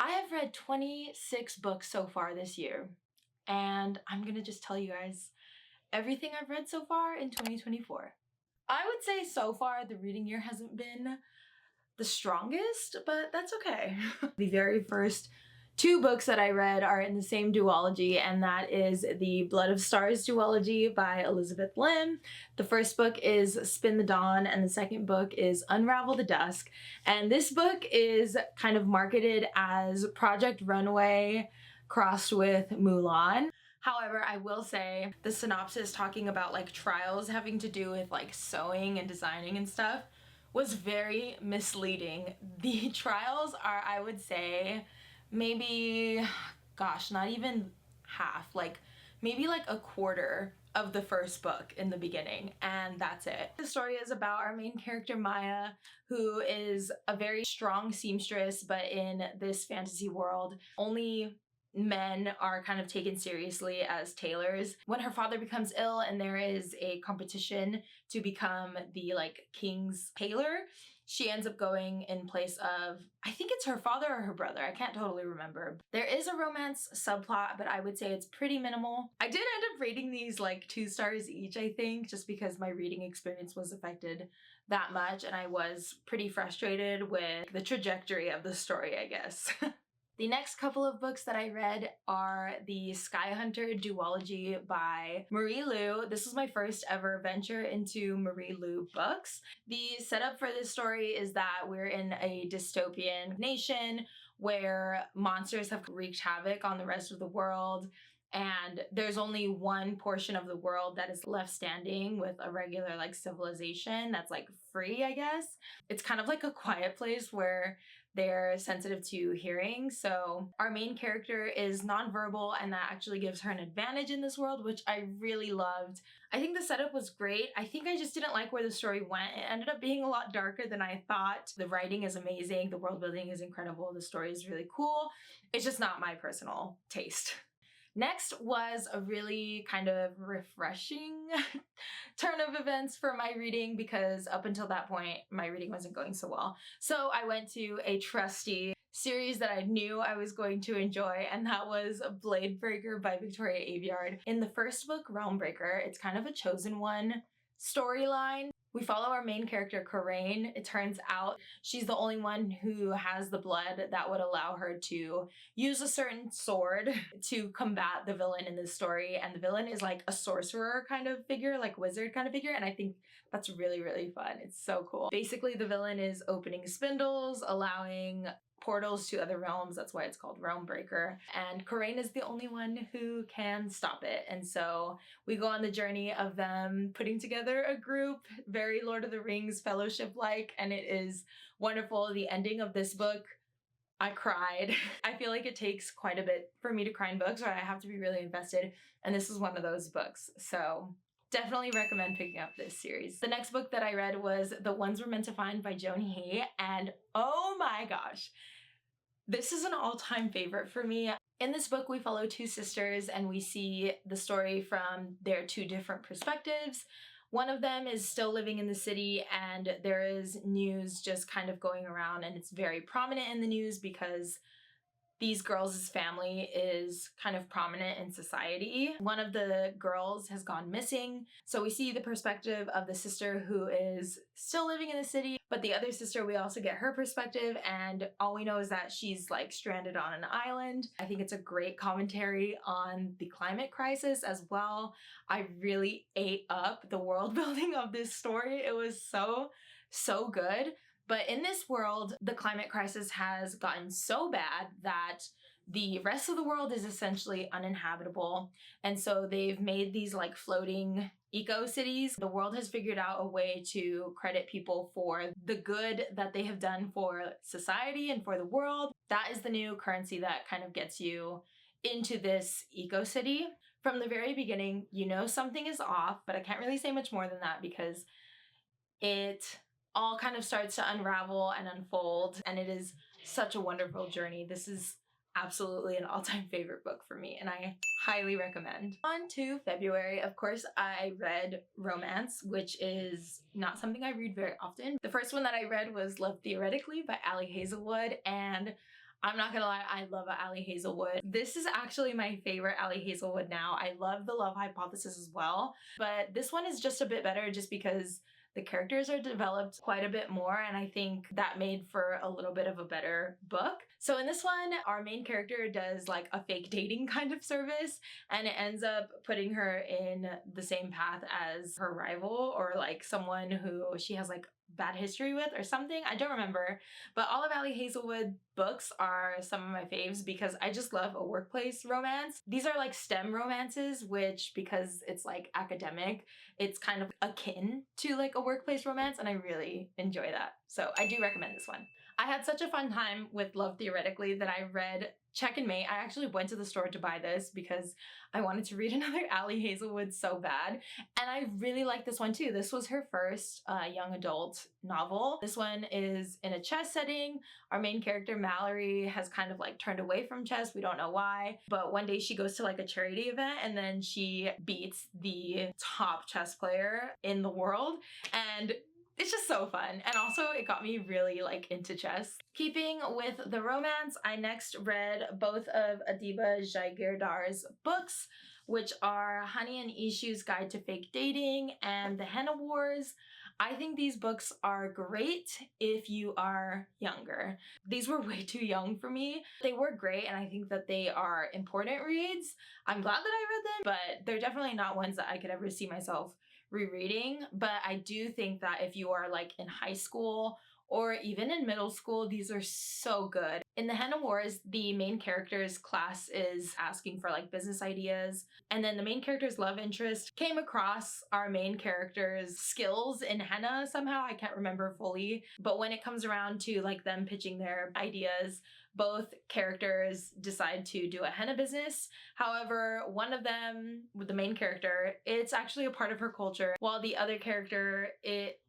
I have read 26 books so far this year, and I'm gonna just tell you guys everything I've read so far in 2024. I would say so far the reading year hasn't been the strongest, but that's okay. The very first two books that I read are in the same duology, and that is the Blood of Stars duology by Elizabeth Lim. The first book is Spin the Dawn, and the second book is Unravel the Dusk. And this book is kind of marketed as Project Runway crossed with Mulan. However, I will say the synopsis talking about like trials having to do with like sewing and designing and stuff was very misleading. The trials are, I would say, maybe, gosh, not even half, like maybe like a quarter of the first book in the beginning, and that's it. The story is about our main character Maya, who is a very strong seamstress, but in this fantasy world, only men are kind of taken seriously as tailors. When her father becomes ill and there is a competition to become the like king's tailor, she ends up going in place of, I think it's her father or her brother, I can't totally remember. There is a romance subplot, but I would say it's pretty minimal. I did end up rating these like 2 stars each, I think, just because my reading experience was affected that much and I was pretty frustrated with the trajectory of the story, I guess. The next couple of books that I read are the Skyhunter Duology by Marie Lu. This was my first ever venture into Marie Lu books. The setup for this story is that we're in a dystopian nation where monsters have wreaked havoc on the rest of the world, and there's only one portion of the world that is left standing with a regular like civilization that's like free, I guess. It's kind of like a quiet place where they're sensitive to hearing. So our main character is nonverbal, and that actually gives her an advantage in this world, which I really loved. I think the setup was great. I think I just didn't like where the story went. It ended up being a lot darker than I thought. The writing is amazing. The world building is incredible. The story is really cool. It's just not my personal taste. Next was a really kind of refreshing turn of events for my reading, because up until that point, my reading wasn't going so well. So I went to a trusty series that I knew I was going to enjoy, and that was Blade Breaker by Victoria Aveyard. In the first book, Realm Breaker, it's kind of a chosen one storyline. We follow our main character, Coraine. It turns out she's the only one who has the blood that would allow her to use a certain sword to combat the villain in this story. And the villain is like a sorcerer kind of figure, like wizard kind of figure. And I think that's really, really fun. It's so cool. Basically, the villain is opening spindles, allowing portals to other realms. That's why it's called Realm Breaker. And Coraine is the only one who can stop it. And so we go on the journey of them putting together a group, very Lord of the Rings fellowship-like, and it is wonderful. The ending of this book, I cried. I feel like it takes quite a bit for me to cry in books, or I have to be really invested, and this is one of those books. So definitely recommend picking up this series. The next book that I read was The Ones We're Meant to Find by Joan He, and oh my gosh, this is an all-time favorite for me. In this book, we follow 2 sisters and we see the story from their 2 different perspectives. One of them is still living in the city, and there is news just kind of going around, and it's very prominent in the news because these girls' family is kind of prominent in society. One of the girls has gone missing, so we see the perspective of the sister who is still living in the city, but the other sister, we also get her perspective, and all we know is that she's like stranded on an island. I think it's a great commentary on the climate crisis as well. I really ate up the world building of this story. It was so good. But in this world, the climate crisis has gotten so bad that the rest of the world is essentially uninhabitable. And so they've made these like floating eco-cities. The world has figured out a way to credit people for the good that they have done for society and for the world. That is the new currency that kind of gets you into this eco-city. From the very beginning, you know something is off, but I can't really say much more than that because it all kind of starts to unravel and unfold, and it is such a wonderful journey. This is absolutely an all-time favorite book for me, and I highly recommend. On to February, of course, I read romance, which is not something I read very often. The first one that I read was Love Theoretically by Ali Hazelwood, and I'm not gonna lie, I love Ali Hazelwood. This is actually my favorite Ali Hazelwood now. I love The Love Hypothesis as well, but this one is just a bit better just because the characters are developed quite a bit more, and I think that made for a little bit of a better book. So in this one, our main character does like a fake dating kind of service, and it ends up putting her in the same path as her rival, or like someone who she has like bad history with or something. I don't remember, but all of Ali Hazelwood books are some of my faves because I just love a workplace romance. These are like STEM romances, which because it's like academic, it's kind of akin to like a workplace romance, and I really enjoy that. So I do recommend this one. I had such a fun time with Love Theoretically that I read Check and Mate. I actually went to the store to buy this because I wanted to read another Ali Hazelwood so bad. And I really like this one too. This was her first young adult novel. This one is in a chess setting. Our main character, Mallory, has kind of like turned away from chess. We don't know why. But one day she goes to like a charity event and then she beats the top chess player in the world. And it's just so fun. And also it got me really like into chess. Keeping with the romance, I next read both of Adiba Jaigirdar's books, which are Hani and Ishu's Guide to Fake Dating and The Henna Wars. I think these books are great if you are younger. These were way too young for me. They were great, and I think that they are important reads. I'm glad that I read them, but they're definitely not ones that I could ever see myself rereading. But I do think that if you are like in high school or even in middle school, these are so good. In the Henna Wars, the main character's class is asking for like business ideas, and then the main character's love interest came across our main character's skills in henna somehow. I can't remember fully, but when it comes around to like them pitching their ideas, both characters decide to do a henna business. However, one of them, with the main character, it's actually a part of her culture, while the other character, it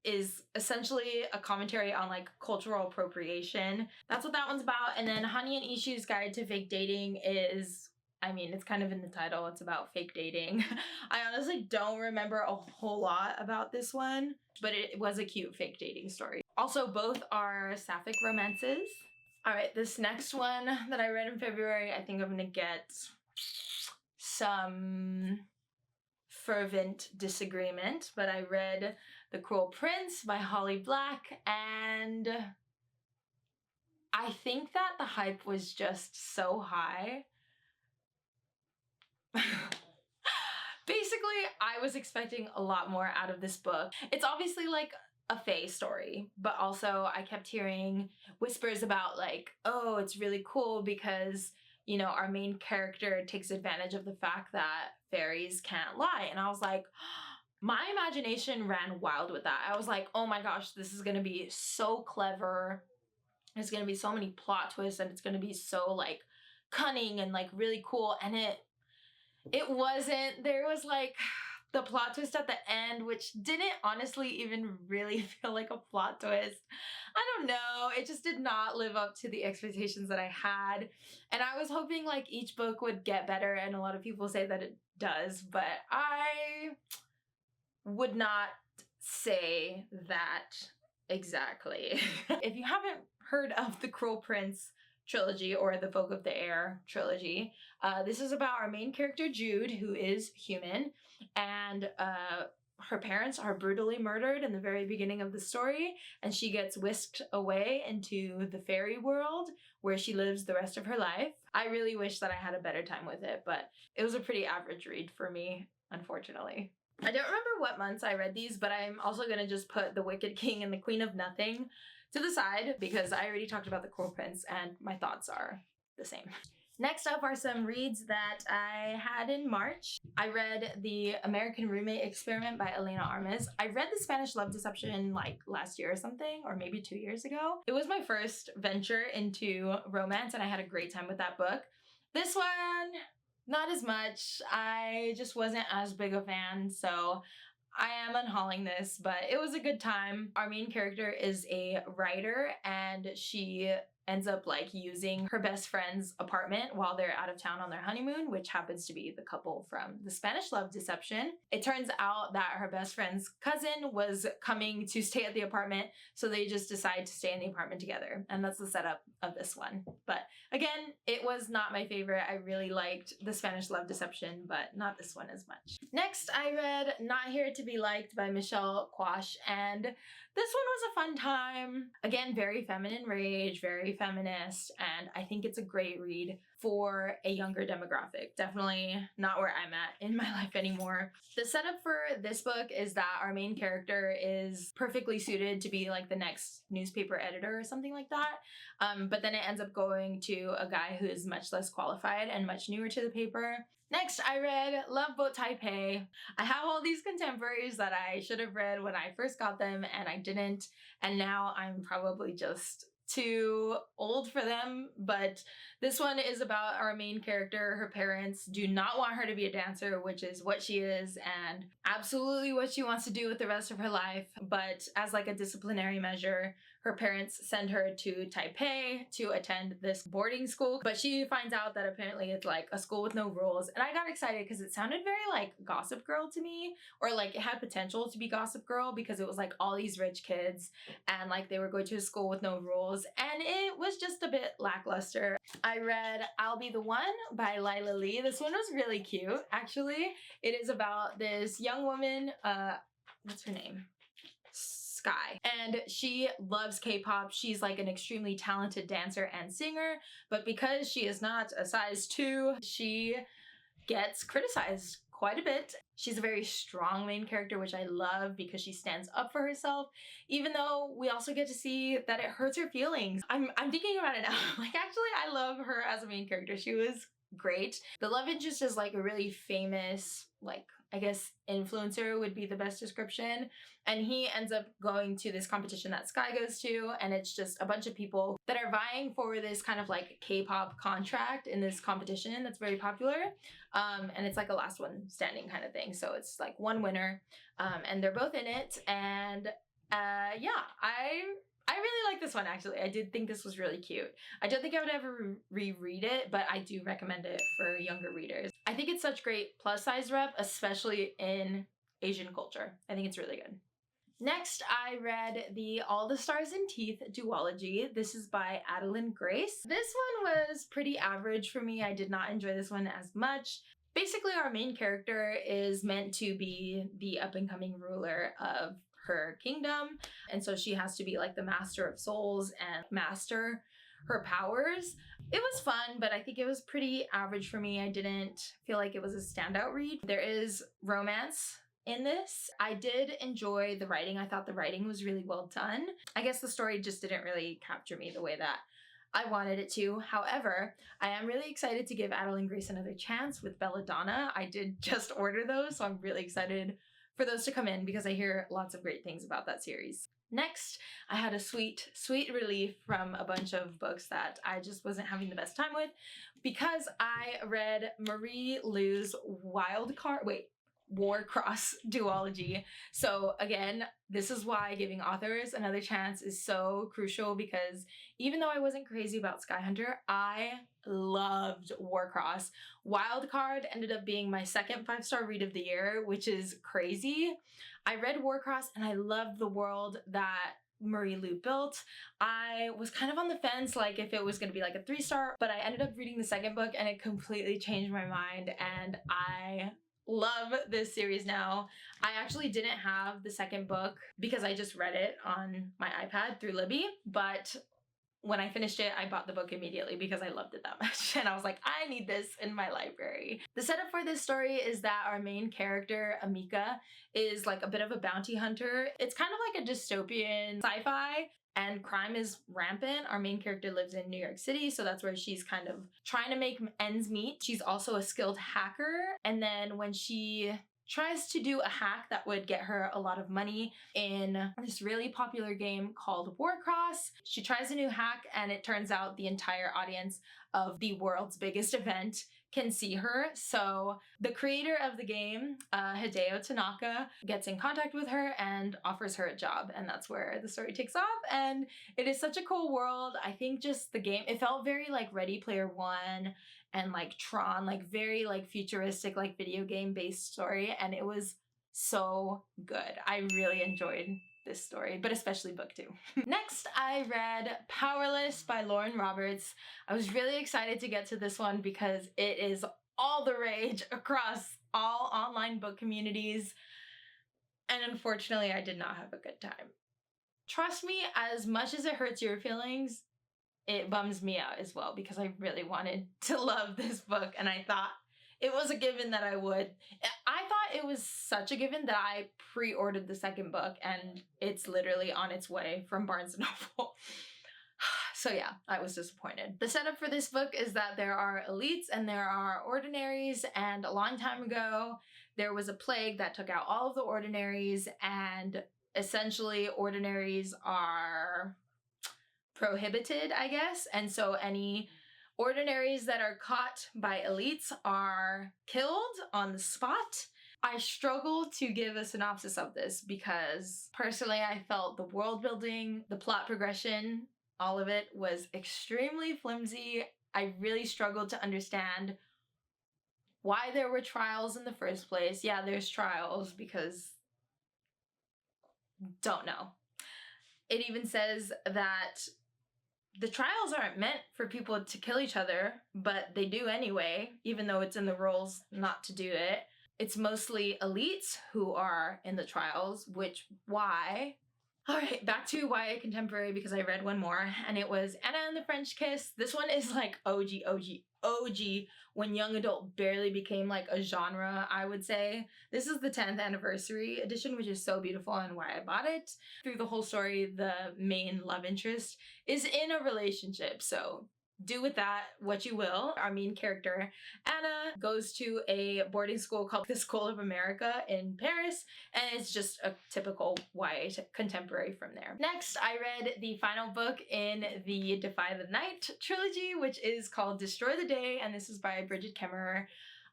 is essentially a commentary on like cultural appropriation. That's what that one's about. And then Hani and Ishu's Guide to Fake Dating is, I mean, it's kind of in the title, it's about fake dating. I honestly don't remember a whole lot about this one, but it was a cute fake dating story. Also, both are sapphic romances. All right, this next one that I read in February, I think I'm gonna get some fervent disagreement, but I read The Cruel Prince by Holly Black, and I think that the hype was just so high. Basically, I was expecting a lot more out of this book. It's obviously like a fae story, but also I kept hearing whispers about like, oh, it's really cool because, you know, our main character takes advantage of the fact that fairies can't lie. And I was like, my imagination ran wild with that. I was like, oh my gosh, this is gonna be so clever. There's gonna be so many plot twists, and it's gonna be so like cunning and like really cool. And it wasn't. There was like the plot twist at the end, which didn't honestly even really feel like a plot twist. I don't know. It just did not live up to the expectations that I had. And I was hoping like each book would get better, and a lot of people say that it does, but I would not say that exactly. If you haven't heard of the Cruel Prince trilogy or the Folk of the Air trilogy, this is about our main character Jude, who is human, and her parents are brutally murdered in the very beginning of the story, and she gets whisked away into the fairy world where she lives the rest of her life. I really wish that I had a better time with it, but it was a pretty average read for me, unfortunately. I don't remember what months I read these, but I'm also going to just put The Wicked King and The Queen of Nothing to the side because I already talked about The Cruel Prince and my thoughts are the same. Next up are some reads that I had in March. I read The American Roommate Experiment by Elena Armas. I read The Spanish Love Deception like last year or something, or maybe 2 years ago. It was my first venture into romance, and I had a great time with that book. This one, not as much. I just wasn't as big a fan, so I am unhauling this, but it was a good time. Our main character is a writer, and she ends up like using her best friend's apartment while they're out of town on their honeymoon, which happens to be the couple from the Spanish Love Deception. It turns out that her best friend's cousin was coming to stay at the apartment, so they just decide to stay in the apartment together. And that's the setup of this one. But again, it was not my favorite. I really liked the Spanish Love Deception, but not this one as much. Next, I read Not Here to Be Liked by Michelle Quash, and this one was a fun time. Again, very feminine rage, very feminist, and I think it's a great read for a younger demographic. Definitely not where I'm at in my life anymore. The setup for this book is that our main character is perfectly suited to be like the next newspaper editor or something like that. But then it ends up going to a guy who is much less qualified and much newer to the paper. Next, I read Loveboat Taipei. I have all these contemporaries that I should have read when I first got them and I didn't, and now I'm probably just too old for them. But this one is about our main character. Her parents do not want her to be a dancer, which is what she is and absolutely what she wants to do with the rest of her life. But as like a disciplinary measure, her parents send her to Taipei to attend this boarding school, but she finds out that apparently it's like a school with no rules. And I got excited because it sounded very like Gossip Girl to me, or like it had potential to be Gossip Girl because it was like all these rich kids and like they were going to a school with no rules, and it was just a bit lackluster. I read I'll Be the One by Lila Lee. This one was really cute, actually. It is about this young woman, what's her name? Sky. And she loves K-pop. She's like an extremely talented dancer and singer, but because she is not a size 2, she gets criticized quite a bit. She's a very strong main character, which I love because she stands up for herself, even though we also get to see that it hurts her feelings. I'm thinking about it now. Like, actually, I love her as a main character. She was great. The love interest is like a really famous, like, I guess influencer would be the best description. And he ends up going to this competition that Sky goes to, and it's just a bunch of people that are vying for this kind of like K-pop contract in this competition that's very popular. And it's like a last one standing kind of thing. So it's like one winner, and they're both in it. And yeah, I really like this one, actually. I did think this was really cute. I don't think I would ever reread it, but I do recommend it for younger readers. I think it's such great plus size rep, especially in Asian culture. I think it's really good. Next, I read the All the Stars and Teeth duology. This is by Adeline Grace. This one was pretty average for me. I did not enjoy this one as much. Basically, our main character is meant to be the up-and-coming ruler of her kingdom, and so she has to be like the master of souls and master her powers. It was fun, but I think it was pretty average for me. I didn't feel like it was a standout read. There is romance in this. I did enjoy the writing. I thought the writing was really well done. I guess the story just didn't really capture me the way that I wanted it to. However, I am really excited to give Adeline Grace another chance with Belladonna. I did just order those, so I'm really excited for those to come in because I hear lots of great things about that series. Next, I had a sweet relief from a bunch of books that I just wasn't having the best time with because I read Marie Lu's Warcross Duology. So again, this is why giving authors another chance is so crucial, because even though I wasn't crazy about Skyhunter, I loved Warcross. Wildcard ended up being my second 5-star read of the year, which is crazy. I read Warcross and I loved the world that Marie Lu built. I was kind of on the fence, like if it was going to be like a 3-star, but I ended up reading the second book and it completely changed my mind, and I love this series now. I actually didn't have the second book because I just read it on my iPad through Libby, but when I finished it, I bought the book immediately because I loved it that much. And I was like, I need this in my library. The setup for this story is that our main character, Amika, is like a bit of a bounty hunter. It's kind of like a dystopian sci-fi, and crime is rampant. Our main character lives in New York City, so that's where she's kind of trying to make ends meet. She's also a skilled hacker, and then when she tries to do a hack that would get her a lot of money in this really popular game called Warcross, she tries a new hack and it turns out the entire audience of the world's biggest event can see her. So the creator of the game, Hideo Tanaka, gets in contact with her and offers her a job, and that's where the story takes off. And it is such a cool world. I think just the game, it felt very like Ready Player One and like Tron, like very like futuristic, like video game based story, and it was so good. I really enjoyed this story, but especially book 2. Next, I read Powerless by Lauren Roberts. I was really excited to get to this one because it is all the rage across all online book communities, and unfortunately I did not have a good time. Trust me, as much as it hurts your feelings, it bums me out as well, because I really wanted to love this book, and I thought it was a given that I would. I thought it was such a given that I pre-ordered the second book, and it's literally on its way from Barnes & Noble. So yeah, I was disappointed. The setup for this book is that there are elites and there are ordinaries, and a long time ago there was a plague that took out all of the ordinaries, and essentially ordinaries are prohibited, I guess, and so any ordinaries that are caught by elites are killed on the spot. I struggled to give a synopsis of this because personally I felt the world building, the plot progression, all of it was extremely flimsy. I really struggled to understand why there were trials in the first place. Yeah, there's trials because don't know. It even says that the trials aren't meant for people to kill each other, but they do anyway, even though it's in the rules not to do it. It's mostly elites who are in the trials, which, why? All right, back to YA Contemporary, because I read one more, and it was Anna and the French Kiss. This one is like OG, when young adult barely became like a genre, I would say. This is the 10th anniversary edition, which is so beautiful and why I bought it. Through the whole story, the main love interest is in a relationship, so do with that what you will. Our main character, Anna, goes to a boarding school called the School of America in Paris, and it's just a typical YA contemporary from there. Next, I read the final book in the Defy the Night trilogy, which is called Destroy the Day, and this is by Bridget Kemmerer.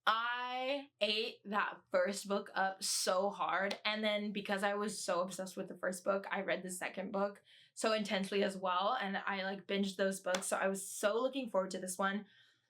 I ate that first book up so hard, and then because I was so obsessed with the first book, I read the second book so intensely as well, and I like binged those books, so I was so looking forward to this one.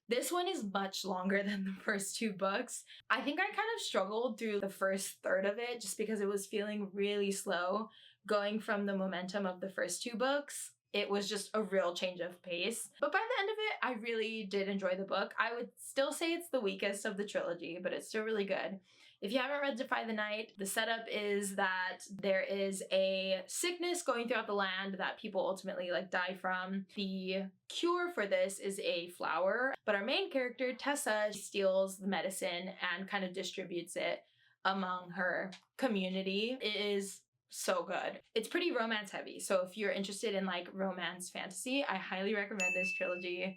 This one is much longer than the first 2 books. I think I kind of struggled through the first third of it just because it was feeling really slow going from the momentum of the first 2 books. It was just a real change of pace. But by the end of it, I really did enjoy the book. I would still say it's the weakest of the trilogy, but it's still really good. If you haven't read Defy the Night, the setup is that there is a sickness going throughout the land that people ultimately like die from. The cure for this is a flower, but our main character, Tessa, steals the medicine and kind of distributes it among her community. It is so good. It's pretty romance heavy, so if you're interested in like romance fantasy, I highly recommend this trilogy.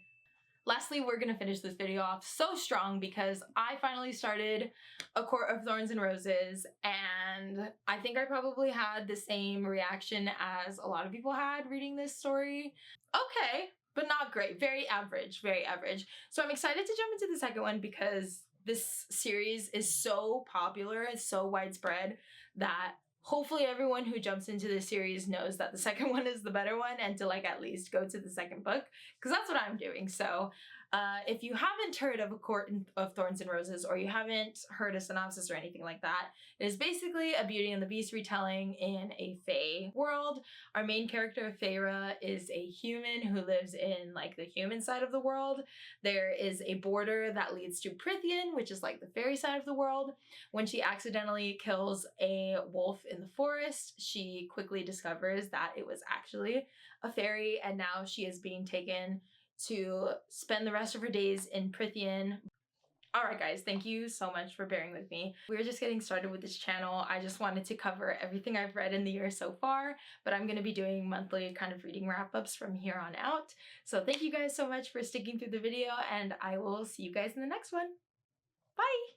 Lastly, we're gonna finish this video off so strong because I finally started A Court of Thorns and Roses, and I think I probably had the same reaction as a lot of people had reading this story. Okay, but not great. Very average, very average. So I'm excited to jump into the second one because this series is so popular, it's so widespread that hopefully everyone who jumps into this series knows that the second one is the better one and to like at least go to the second book, because that's what I'm doing. So if you haven't heard of A Court of Thorns and Roses, or you haven't heard a synopsis or anything like that, it is basically a Beauty and the Beast retelling in a fae world. Our main character, Feyre, is a human who lives in like the human side of the world. There is a border that leads to Prithian, which is like the fairy side of the world. When she accidentally kills a wolf in the forest, she quickly discovers that it was actually a fairy, and now she is being taken to spend the rest of her days in Prithian. Alright guys, thank you so much for bearing with me. We're just getting started with this channel. I just wanted to cover everything I've read in the year so far, but I'm going to be doing monthly kind of reading wrap-ups from here on out. So thank you guys so much for sticking through the video, and I will see you guys in the next one. Bye!